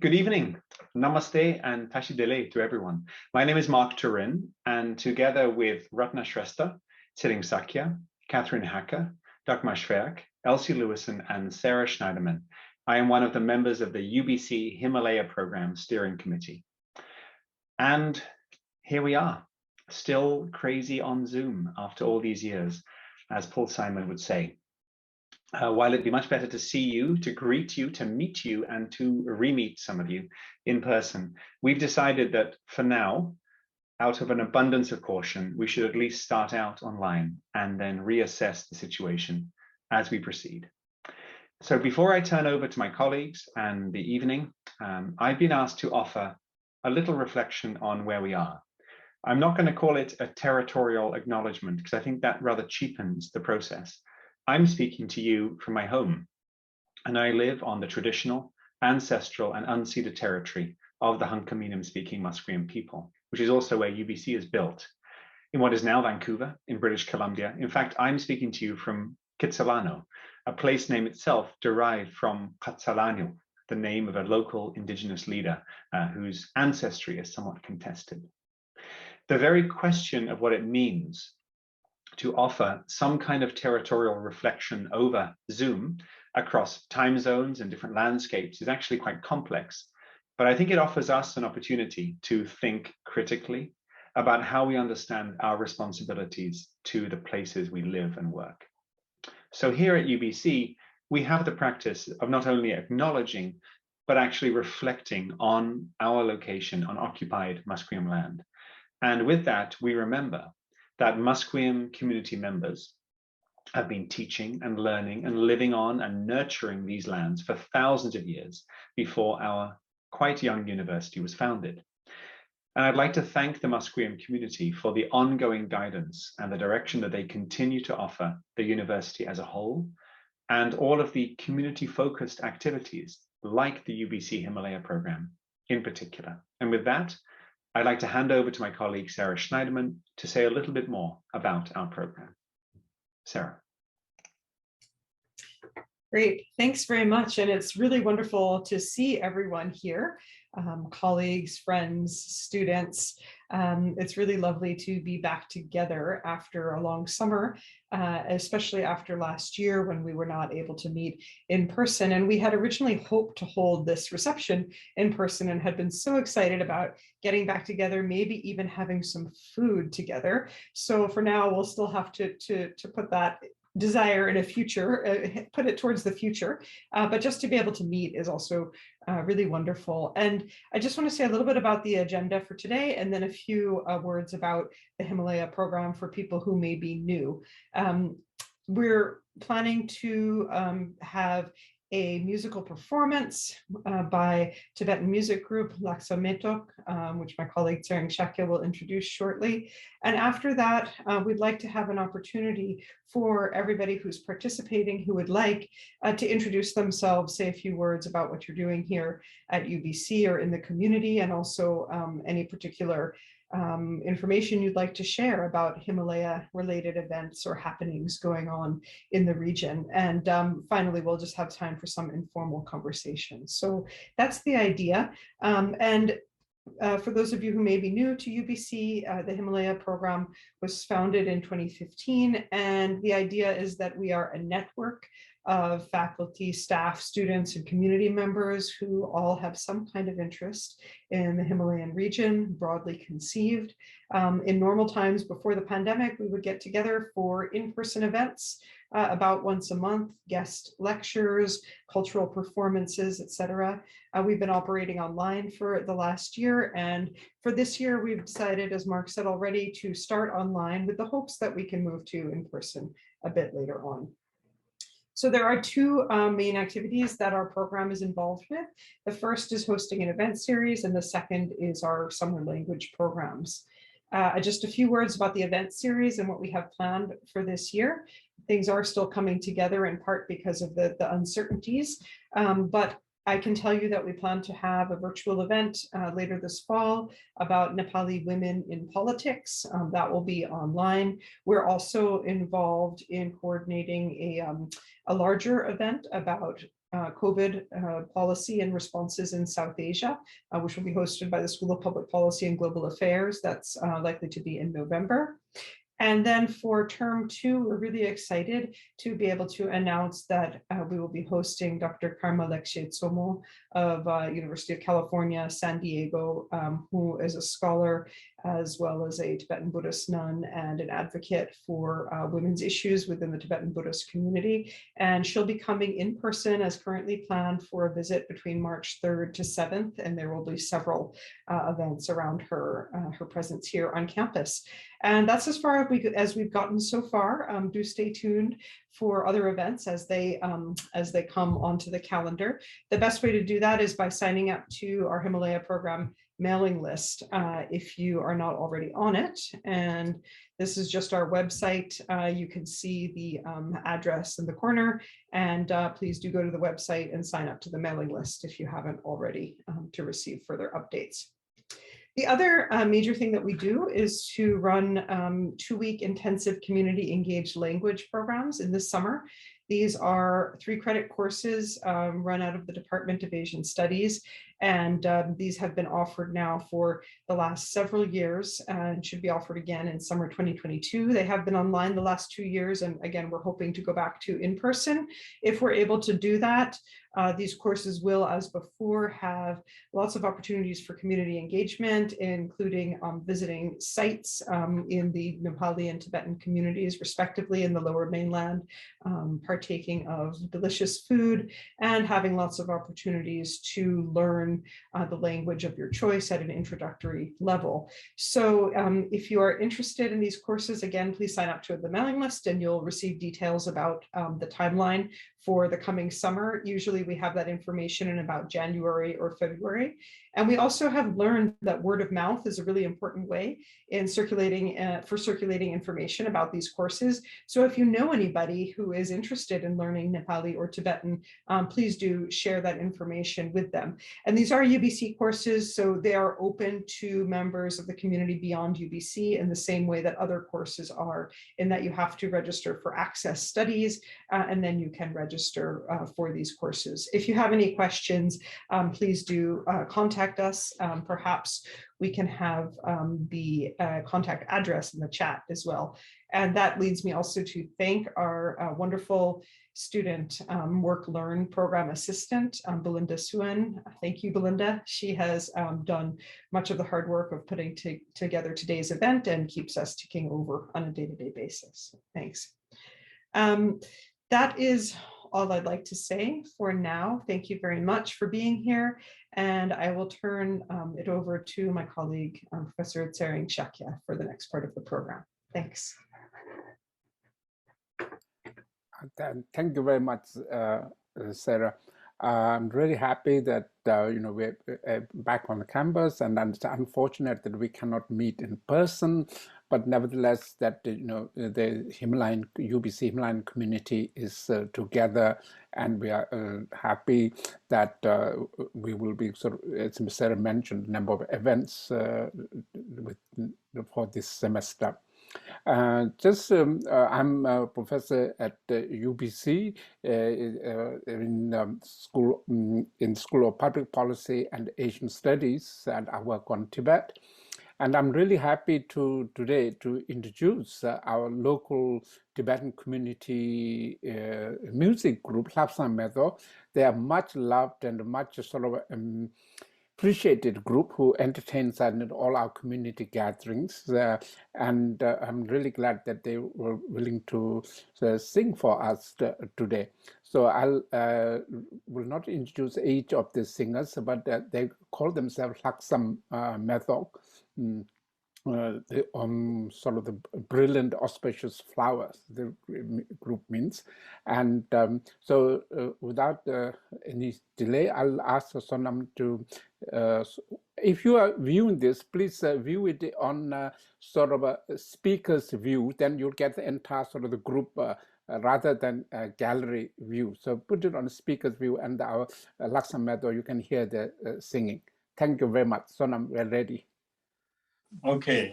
Good evening, namaste and tashidele to everyone. My name is Mark Turin, and together with Ratna Shrestha, Tsiring Sakya, Catherine Hacker, Dagmar Schwerk, Elsie Lewison, and Sara Shneiderman, I am one of the members of the UBC Himalaya Program Steering Committee. And here we are, still crazy on Zoom after all these years, as Paul Simon would say. While it'd be much better to see you, to greet you, to meet you, and to re-meet some of you in person, we've decided that for now, out of an abundance of caution, we should at least start out online and then reassess the situation as we proceed. So before I turn over to my colleagues and the evening, I've been asked to offer a little reflection on where we are. I'm not going to call it a territorial acknowledgement because I think that rather cheapens the process. I'm speaking to you from my home, and I live on the traditional, ancestral, and unceded territory of the Hunkaminam-speaking Musqueam people, which is also where UBC is built, in what is now Vancouver, in British Columbia. In fact, I'm speaking to you from Kitsilano, a place name itself derived from Katsalanu, the name of a local indigenous leader whose ancestry is somewhat contested. The very question of what it means to offer some kind of territorial reflection over Zoom across time zones and different landscapes is actually quite complex. But I think it offers us an opportunity to think critically about how we understand our responsibilities to the places we live and work. So here at UBC, we have the practice of not only acknowledging, but actually reflecting on our location on occupied Musqueam land. And with that, we remember that Musqueam community members have been teaching and learning and living on and nurturing these lands for thousands of years before our quite young university was founded. And I'd like to thank the Musqueam community for the ongoing guidance and the direction that they continue to offer the university as a whole, and all of the community-focused activities like the UBC Himalaya Program in particular. And with that, I'd like to hand over to my colleague, Sara Shneiderman, to say a little bit more about our program. Sara. Great, thanks very much. And it's really wonderful to see everyone here, colleagues, friends, students. It's really lovely to be back together after a long summer, especially after last year when we were not able to meet in person. And we had originally hoped to hold this reception in person and had been so excited about getting back together, maybe even having some food together. So for now, we'll still have to put that desire in a future, put it towards the future, but just to be able to meet is also really wonderful. And I just want to say a little bit about the agenda for today, and then a few words about the Himalaya program for people who may be new. We're planning to have a musical performance by Tibetan music group Lhaksam Metok, which my colleague Tsiring Sakya will introduce shortly. And after that, we'd like to have an opportunity for everybody who's participating who would like to introduce themselves, say a few words about what you're doing here at UBC or in the community, and also any particular information you'd like to share about Himalaya-related events or happenings going on in the region. And finally, we'll just have time for some informal conversation. So that's the idea. For those of you who may be new to UBC, the Himalaya program was founded in 2015, and the idea is that we are a network of faculty, staff, students, and community members who all have some kind of interest in the Himalayan region, broadly conceived. In normal times before the pandemic, we would get together for in-person events about once a month, guest lectures, cultural performances, etc. We've been operating online for the last year, and for this year, we've decided, as Mark said already, to start online with the hopes that we can move to in person a bit later on. So there are two main activities that our program is involved with. The first is hosting an event series, and the second is our summer language programs. Just a few words about the event series and what we have planned for this year. Things are still coming together in part because of the uncertainties, but I can tell you that we plan to have a virtual event later this fall about Nepali women in politics. That will be online. We're also involved in coordinating a larger event about COVID policy and responses in South Asia, which will be hosted by the School of Public Policy and Global Affairs. That's likely to be in November. And then for term 2, we're really excited to be able to announce that we will be hosting Dr. Karma Lekshitsomo of University of California, San Diego, who is a scholar as well as a Tibetan Buddhist nun and an advocate for women's issues within the Tibetan Buddhist community. And she'll be coming in person as currently planned for a visit between March 3rd to 7th, and there will be several events around her presence here on campus. And that's as far as we've gotten so far. Do stay tuned for other events as they come onto the calendar. The best way to do that is by signing up to our Himalaya Program mailing list if you are not already on it. And this is just our website. You can see the address in the corner, and please do go to the website and sign up to the mailing list if you haven't already to receive further updates. The other major thing that we do is to run 2-week intensive community engaged language programs in the summer. These are 3-credit courses run out of the Department of Asian Studies, and these have been offered now for the last several years and should be offered again in summer 2022. They have been online the last 2 years, and again, we're hoping to go back to in person. If we're able to do that, these courses will, as before, have lots of opportunities for community engagement, including visiting sites in the Nepali and Tibetan communities, respectively, in the Lower Mainland, partaking of delicious food, and having lots of opportunities to learn the language of your choice at an introductory level. So if you are interested in these courses, again, please sign up to the mailing list and you'll receive details about the timeline for the coming summer. Usually we have that information in about January or February. And we also have learned that word of mouth is a really important way in circulating information about these courses. So if you know anybody who is interested in learning Nepali or Tibetan, please do share that information with them. And these are UBC courses, so they are open to members of the community beyond UBC in the same way that other courses are, in that you have to register for access studies, and then you can register for these courses. If you have any questions, please do contact us. Perhaps we can have the contact address in the chat as well. And that leads me also to thank our wonderful student work-learn program assistant, Belinda Suen. Thank you, Belinda. She has done much of the hard work of putting together today's event and keeps us ticking over on a day-to-day basis. Thanks. That is all I'd like to say for now. Thank you very much for being here. And I will turn it over to my colleague, Professor Tsering Shakya, for the next part of the program. Thanks. Thank you very much, Sarah. I'm really happy that we're back on the campus, and it's unfortunate that we cannot meet in person, but nevertheless that the UBC Himalayan community is together, and we are happy that we will be as Sarah mentioned, a number of events for this semester. I'm a professor at UBC in School of Public Policy and Asian Studies, and I work on Tibet. And I'm really happy today to introduce our local Tibetan community music group, Lhaksam Metok. They are much loved and much appreciated group who entertains us at all our community gatherings, and I'm really glad that they were willing to sing for us today. So I will not introduce each of the singers, but they call themselves Lhaksam Metok, the brilliant auspicious flowers, the group means. And so without any delay, I'll ask Sonam to, if you are viewing this, please view it on a speaker's view, then you'll get the entire the group rather than a gallery view. So put it on a speaker's view, and our Lhaksam Metok, you can hear the singing. Thank you very much. Sonam, we're ready. Okay,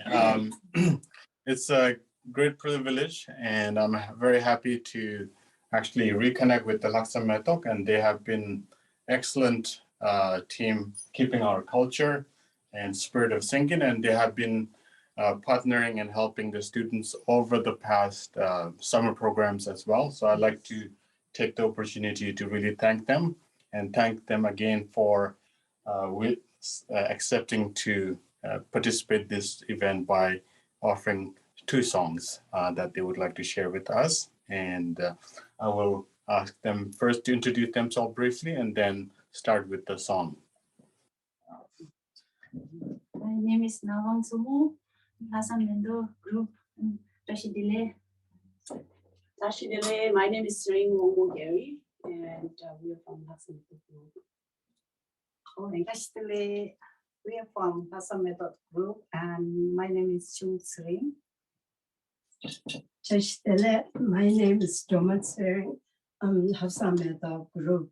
it's a great privilege, and I'm very happy to actually reconnect with the Lhaksam Metok, and they have been excellent team keeping our culture and spirit of singing, and they have been partnering and helping the students over the past summer programs as well. So I'd like to take the opportunity to really thank them and thank them again for accepting to participate this event by offering 2 songs that they would like to share with us. And I will ask them first to introduce themselves briefly and then start with the song. My name is Nawang Sumu, Lhaksam Metok Group, Tashidile. Tashidile, my name is Sering Momo Gary, and we are from Lhaksam Metok Group. Tashidile, we are from Lhaksam Metok Group, and my name is Chung Sering. Tashidile, my name is Thomas Sering, Lhaksam Metok Group.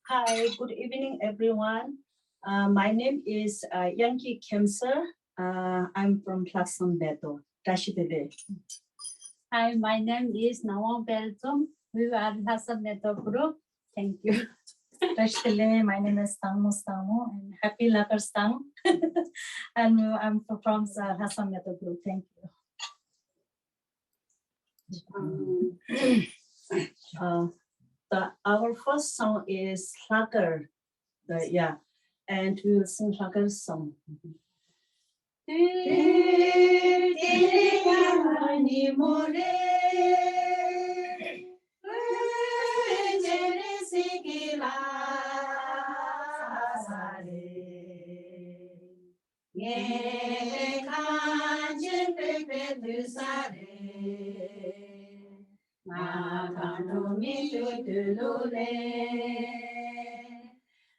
Hi, good evening, everyone. My name is Yankee Kemser. I'm from Lhaksam Metok. Tashidile. Hi, my name is Nawang Belzum. We are Lhaksam Metok Group. Thank you. Tashidile, my name is Tang Mustamu, and happy Lakarstang. And I'm from Lhaksam Metok Group. Thank you. Our first song is Lakar. And we will sing Lakar song.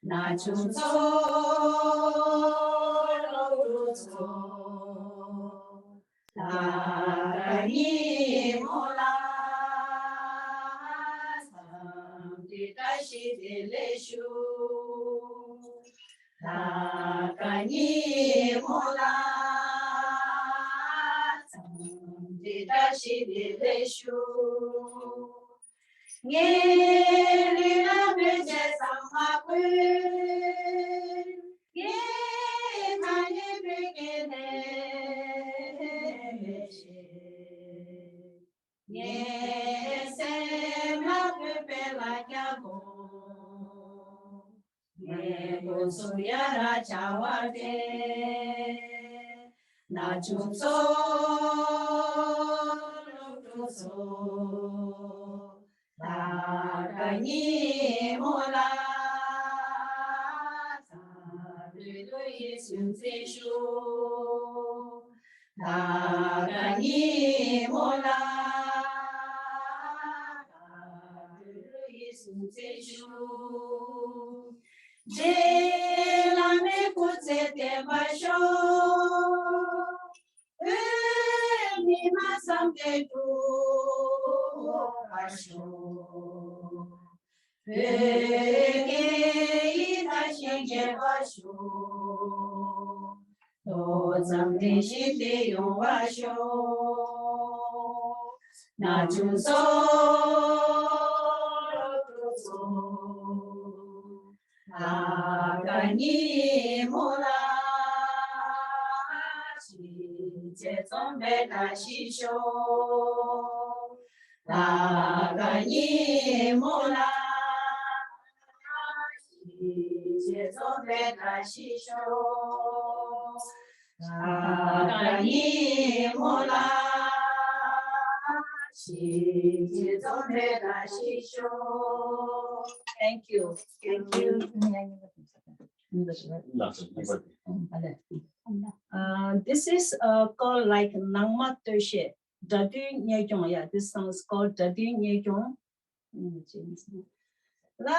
Na chunso la ni mola sam tashi deleshu la ni mola sam tashi deleshu Ye la beje samapu, ye mani begene, ye se mapu pela kyabo, ye bosuyara chawade, na chunso lutuso. Ni mola sa lu yesu seshu ni mola lu yesu seshu je la me kutse te basho ni masam te tu basho Na chunso ni mola che zombe na shisho ni mola ni mola Thank you. Thank you. This is called like Nangma Toshe. Dadu Nyejong. Yeah, this song is called Dadu Nyejong. La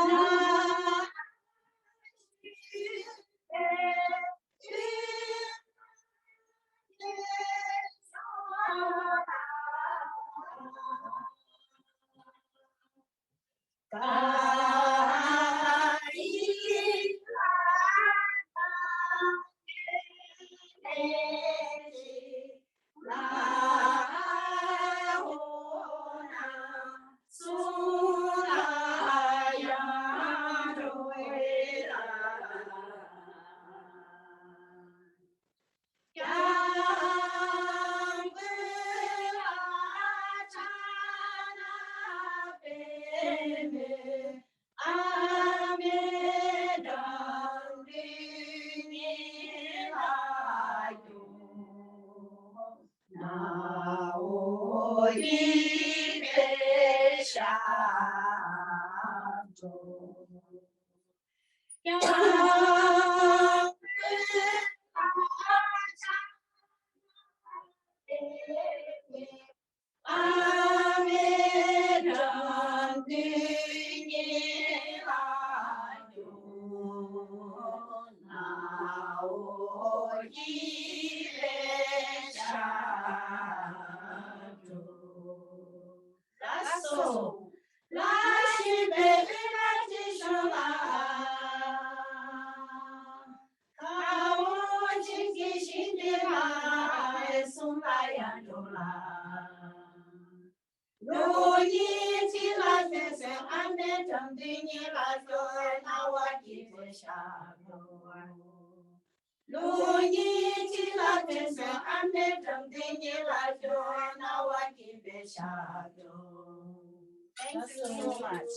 Thank you so much.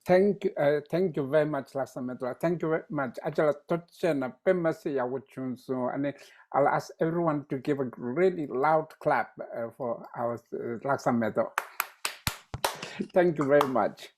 Thank you very much, Lhaksam Metok. Thank you very much. And I'll ask everyone to give a really loud clap for our Lhaksam Metok. Thank you very much.